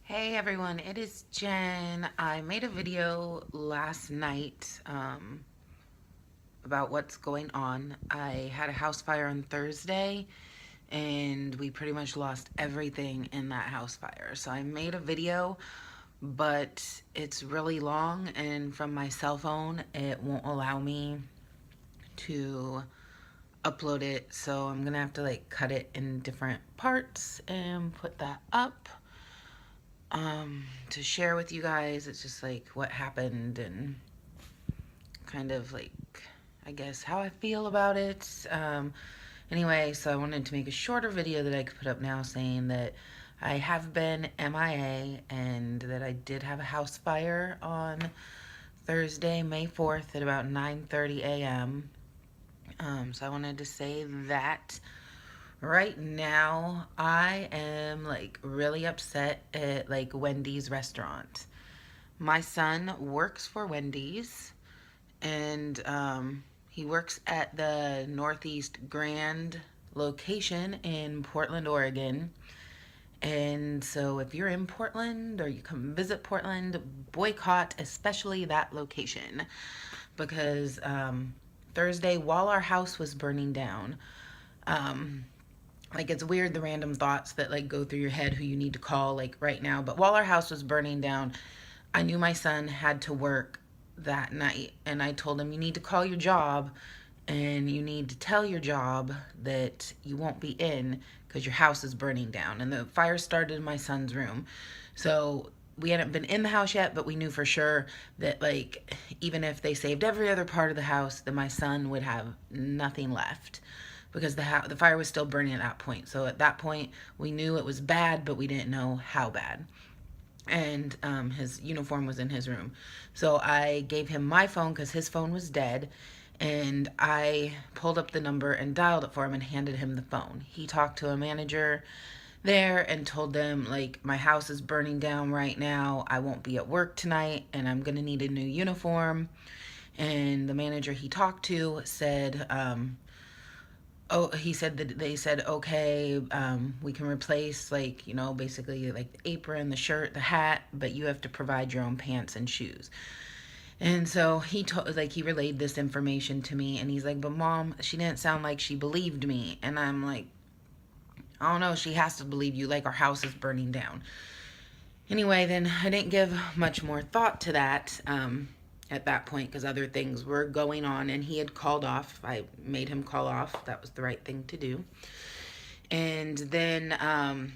Hey everyone, it is Jen. I made a video last night about what's going on. I had a house fire on Thursday and we pretty much lost everything in that house fire. So I made a video, but it's really long and from my cell phone it won't allow me to upload it. So I'm gonna have to cut it in different parts and put that up to share with you guys. It's just what happened and kind of I guess how I feel about it. Anyway, so I wanted to make a shorter video that I could put up now saying that I have been MIA and that I did have a house fire on Thursday, May 4th at about 9:30 a.m. So I wanted to say that right now I am really upset at Wendy's restaurant. My son works for Wendy's and he works at the Northeast Grand location in Portland, Oregon. And so if you're in Portland or you come visit Portland, boycott especially that location because Thursday, while our house was burning down, it's weird the random thoughts that go through your head who you need to call right now. But while our house was burning down, I knew my son had to work that night. And I told him, you need to call your job and you need to tell your job that you won't be in because your house is burning down. And the fire started in my son's room. So we hadn't been in the house yet, but we knew for sure that even if they saved every other part of the house, that my son would have nothing left because the fire was still burning at that point. So at that point, we knew it was bad, but we didn't know how bad. And his uniform was in his room. So I gave him my phone because his phone was dead. And I pulled up the number and dialed it for him and handed him the phone. He talked to a manager there and told them, my house is burning down right now. I won't be at work tonight and I'm going to need a new uniform. And the manager he talked to said, he said that they said, okay, we can replace basically the apron, the shirt, the hat, but you have to provide your own pants and shoes. And so he he relayed this information to me and he's like, but mom, she didn't sound like she believed me. And I'm like, I don't know, she has to believe you, our house is burning down. Anyway, then I didn't give much more thought to that at that point because other things were going on and he had called off. I made him call off. That was the right thing to do. And then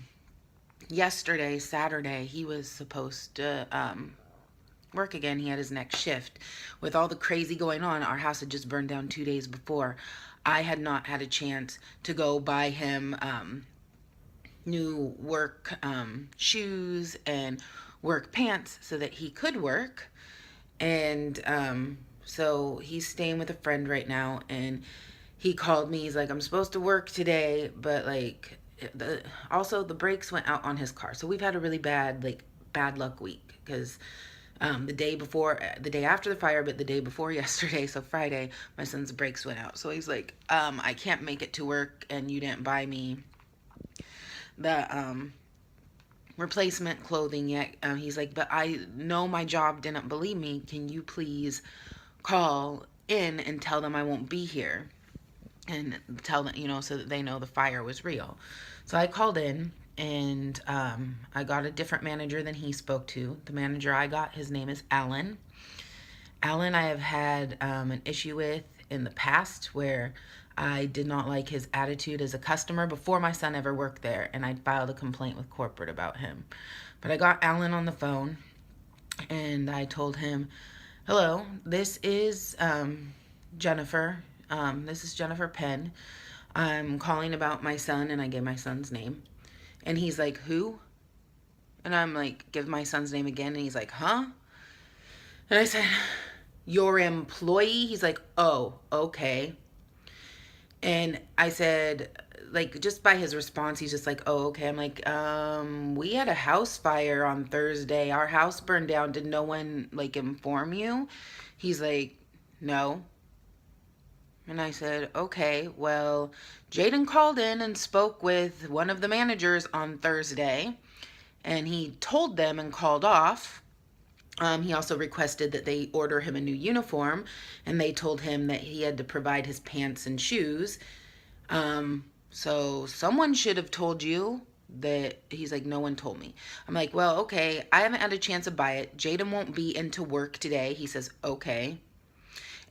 yesterday, Saturday, he was supposed to work again. He had his next shift. With all the crazy going on, our house had just burned down 2 days before. I had not had a chance to go buy him new work shoes and work pants so that he could work. And so he's staying with a friend right now and he called me. He's like, I'm supposed to work today, but also the brakes went out on his car. So we've had a really bad bad luck week because the day after the fire, but the day before yesterday, so Friday, my son's brakes went out. So he's like, I can't make it to work and you didn't buy me the replacement clothing yet. He's like, but I know my job didn't believe me. Can you please call in and tell them I won't be here and tell them, so that they know the fire was real. So I called in and I got a different manager than he spoke to. The manager I got, his name is Alan. Alan I have had an issue with in the past where I did not like his attitude as a customer before my son ever worked there, and I filed a complaint with corporate about him. But I got Alan on the phone and I told him, hello, this is Jennifer. This is Jennifer Penn. I'm calling about my son, and I gave my son's name. And he's like, who? And I'm like, give my son's name again. And he's like, huh? And I said, your employee? He's like, oh, okay. And I said, just by his response, he's just like, oh, okay. I'm like, we had a house fire on Thursday. Our house burned down. Did no one, inform you? He's like, no. And I said, okay, well, Jaden called in and spoke with one of the managers on Thursday. and he told them and called off. He also requested that they order him a new uniform, and they told him that he had to provide his pants and shoes. So someone should have told you that. He's like, no one told me. I'm like, well, okay, I haven't had a chance to buy it. Jaden won't be into work today. He says, okay.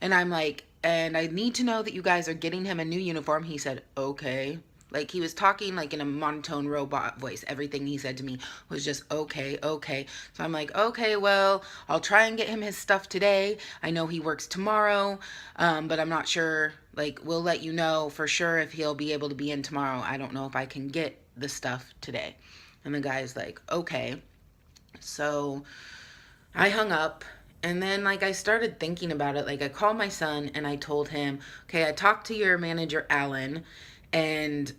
And I'm like, and I need to know that you guys are getting him a new uniform. He said, okay. Like, he was talking like in a monotone robot voice. Everything he said to me was just, okay, okay. So I'm like, okay, well, I'll try and get him his stuff today. I know he works tomorrow, but I'm not sure. Like, we'll let you know for sure if he'll be able to be in tomorrow. I don't know if I can get the stuff today. And the guy's like, okay. So I hung up. And then, like, I started thinking about it. Like, I called my son and I told him, okay, I talked to your manager, Alan, and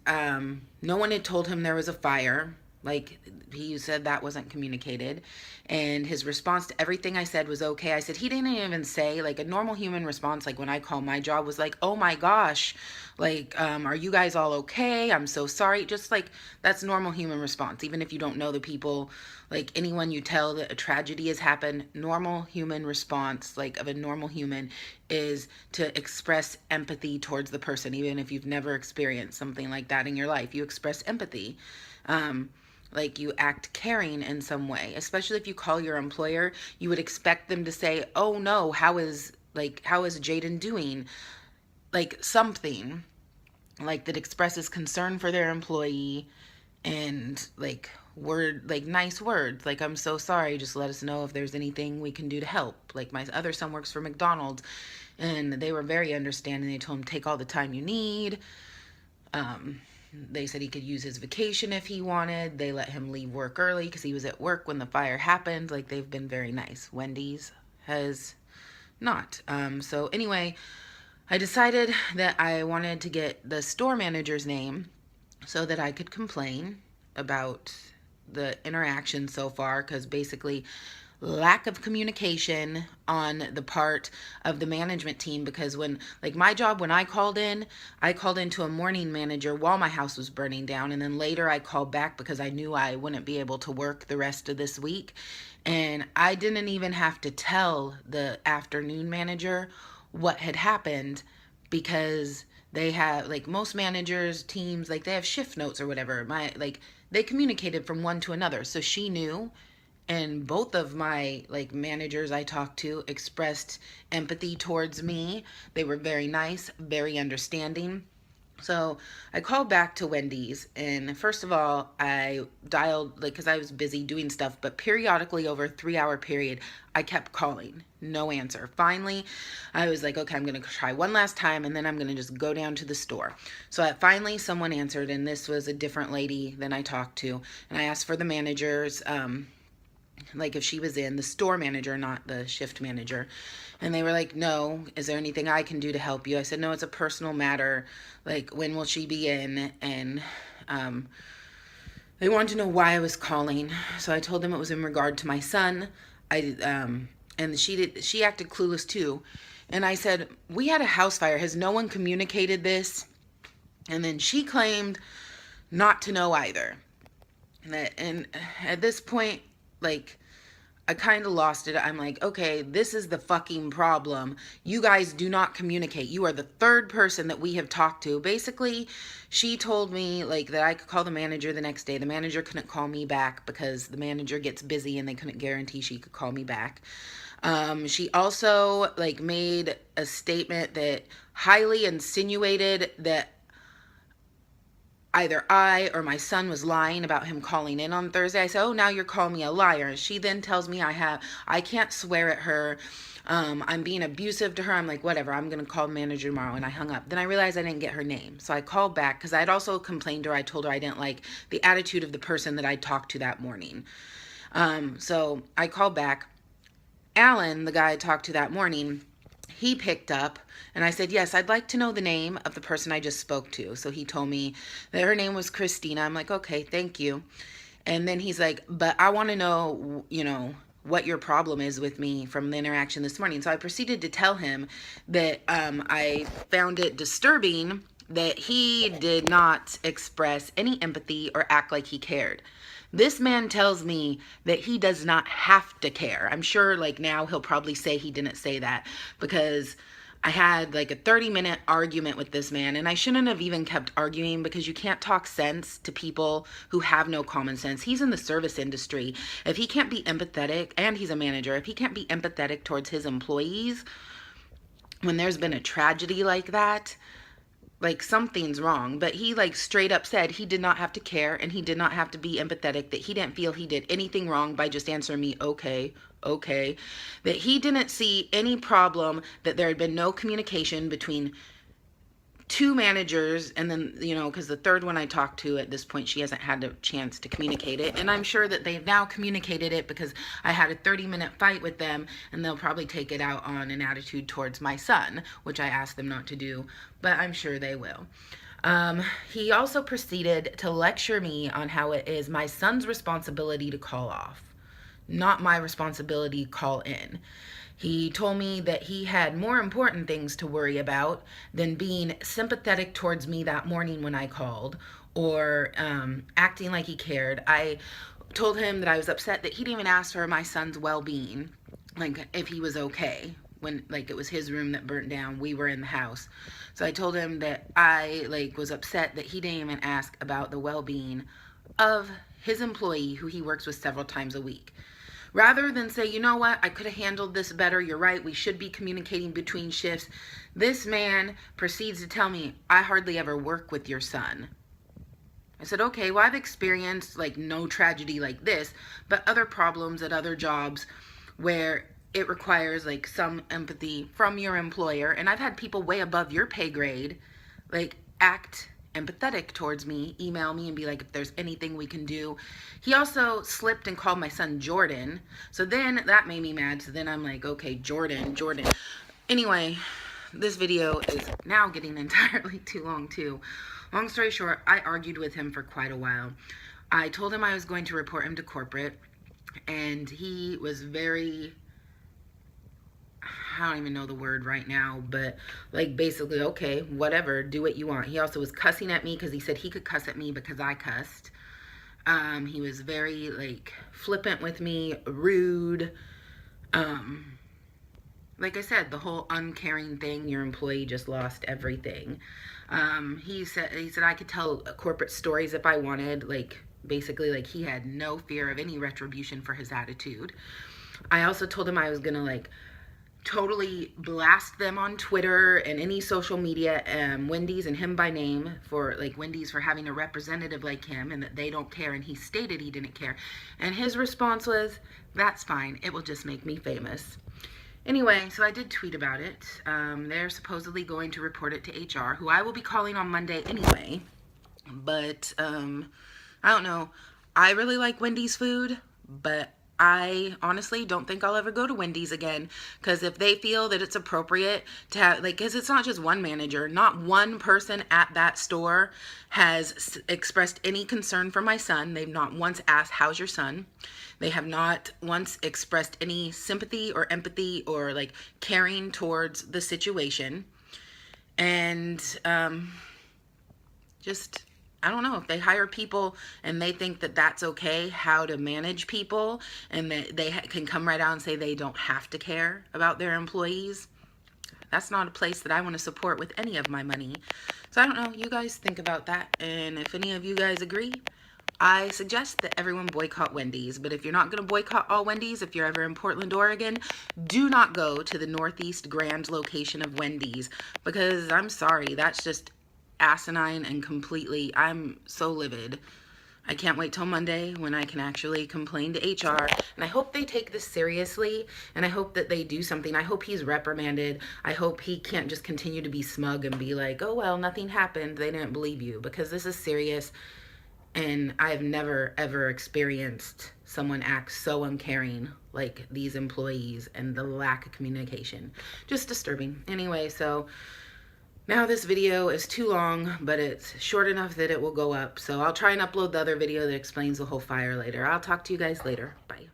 no one had told him there was a fire. Like, he said that wasn't communicated. And his response to everything I said was okay. I said, he didn't even say, like, a normal human response, like when I call my job, was like, oh my gosh, like, are you guys all okay? I'm so sorry. Just like, that's normal human response. Even if you don't know the people, like anyone you tell that a tragedy has happened, normal human response, like of a normal human, is to express empathy towards the person. Even if you've never experienced something like that in your life, you express empathy. Like, you act caring in some way. Especially if you call your employer, you would expect them to say, oh no, how is Jaden doing? Like, something like that expresses concern for their employee, and like nice words, like, I'm so sorry, just let us know if there's anything we can do to help. Like, my other son works for McDonald's, and they were very understanding. They told him, take all the time you need. They said he could use his vacation if he wanted. They let him leave work early because he was at work when the fire happened. Like, they've been very nice. Wendy's has not. So anyway, I decided that I wanted to get the store manager's name so that I could complain about the interaction so far, because basically lack of communication on the part of the management team. Because when, like, my job, when I called into a morning manager while my house was burning down, and then later I called back because I knew I wouldn't be able to work the rest of this week, and I didn't even have to tell the afternoon manager what had happened, because they have, like, most managers teams, like, they have shift notes or whatever. They communicated from one to another, so she knew. And both of my, like, managers I talked to expressed empathy towards me. They were very nice, very understanding. So I called back to Wendy's, and first of all, I dialed, like, because I was busy doing stuff, but periodically over a 3-hour period, I kept calling. No answer. Finally, I was like, okay, I'm going to try one last time, and then I'm going to just go down to the store. So finally, someone answered, and this was a different lady than I talked to. And I asked for the managers, like, if she was in, the store manager, not the shift manager. And they were like, no, is there anything I can do to help you? I said, no, it's a personal matter. Like, when will she be in? And they wanted to know why I was calling. So I told them it was in regard to my son. And she acted clueless too. And I said, we had a house fire. Has no one communicated this? And then she claimed not to know either. And at this point, like, I kind of lost it. I'm like, okay, this is the fucking problem. You guys do not communicate. You are the third person that we have talked to. Basically, she told me, like, that I could call the manager the next day. The manager couldn't call me back because the manager gets busy and they couldn't guarantee she could call me back. She also, like, made a statement that highly insinuated that either I or my son was lying about him calling in on Thursday. I said, oh, now you're calling me a liar. She then tells me I can't swear at her. I'm being abusive to her. I'm like, whatever, I'm going to call the manager tomorrow. And I hung up. Then I realized I didn't get her name. So I called back because I'd also complained to her. I told her I didn't like the attitude of the person that I talked to that morning. So I called back. Alan, the guy I talked to that morning, he picked up, and I said, yes, I'd like to know the name of the person I just spoke to. So he told me that her name was Christina. I'm like, okay, thank you. And then he's like, but I want to know, what your problem is with me from the interaction this morning. So I proceeded to tell him that I found it disturbing that he did not express any empathy or act like he cared. This man tells me that he does not have to care. I'm sure like now he'll probably say he didn't say that, because I had like a 30-minute argument with this man, and I shouldn't have even kept arguing, because you can't talk sense to people who have no common sense. He's in the service industry. If he can't be empathetic, and he's a manager, if he can't be empathetic towards his employees when there's been a tragedy like that, like something's wrong. But he like straight up said he did not have to care, and he did not have to be empathetic, that he didn't feel he did anything wrong by just answering me okay, that he didn't see any problem, that there had been no communication between two managers, and then, you know, because the third one I talked to at this point, she hasn't had a chance to communicate it, and I'm sure that they've now communicated it, because I had a 30-minute fight with them, and they'll probably take it out on an attitude towards my son, which I asked them not to do, but I'm sure they will. He also proceeded to lecture me on how it is my son's responsibility to call off, not my responsibility to call in. He told me that he had more important things to worry about than being sympathetic towards me that morning when I called, or acting like he cared. I told him that I was upset that he didn't even ask for my son's well-being, like if he was okay, when like it was his room that burnt down, we were in the house. So I told him that I like was upset that he didn't even ask about the well-being of his employee who he works with several times a week. Rather than say, you know what, I could have handled this better, you're right, we should be communicating between shifts, this man proceeds to tell me, I hardly ever work with your son. I said, okay, well, I've experienced like no tragedy like this, but other problems at other jobs where it requires like some empathy from your employer, and I've had people way above your pay grade like act empathetic towards me, email me and be like, if there's anything we can do. He also slipped and called my son Jordan, so then that made me mad. So then I'm like, okay, Jordan. Anyway, this video is now getting entirely too long too. Long story short, I argued with him for quite a while. I told him I was going to report him to corporate, and he was very, I don't even know the word right now, but like basically, okay, whatever, do what you want. He also was cussing at me because he said he could cuss at me because I cussed. He was very like flippant with me, rude. Like I said, the whole uncaring thing, your employee just lost everything. He said I could tell corporate stories if I wanted, like basically like he had no fear of any retribution for his attitude. I also told him I was gonna like totally blast them on Twitter and any social media, Wendy's and him by name, for like Wendy's for having a representative like him, and that they don't care, and he stated he didn't care. And his response was, that's fine, it will just make me famous. Anyway, so I did tweet about it. They're supposedly going to report it to HR, who I will be calling on Monday anyway. But I don't know, I really like Wendy's food, but I honestly don't think I'll ever go to Wendy's again, because if they feel that it's appropriate to have, like, because it's not just one manager, not one person at that store has expressed any concern for my son. They've not once asked, how's your son? They have not once expressed any sympathy or empathy or like caring towards the situation. And just, I don't know, if they hire people and they think that that's okay, how to manage people, and that they can come right out and say they don't have to care about their employees, that's not a place that I want to support with any of my money. So I don't know, you guys think about that, and if any of you guys agree, I suggest that everyone boycott Wendy's. But if you're not going to boycott all Wendy's, if you're ever in Portland, Oregon, do not go to the Northeast Grand location of Wendy's, because I'm sorry, that's just asinine and completely, I'm so livid. I can't wait till Monday when I can actually complain to HR, and I hope they take this seriously, and I hope that they do something. I hope he's reprimanded. I hope he can't just continue to be smug and be like, oh well, nothing happened, they didn't believe you, because this is serious, and I've never ever experienced someone act so uncaring like these employees, and the lack of communication, just disturbing. Anyway, so now this video is too long, but it's short enough that it will go up. So I'll try and upload the other video that explains the whole fire later. I'll talk to you guys later. Bye.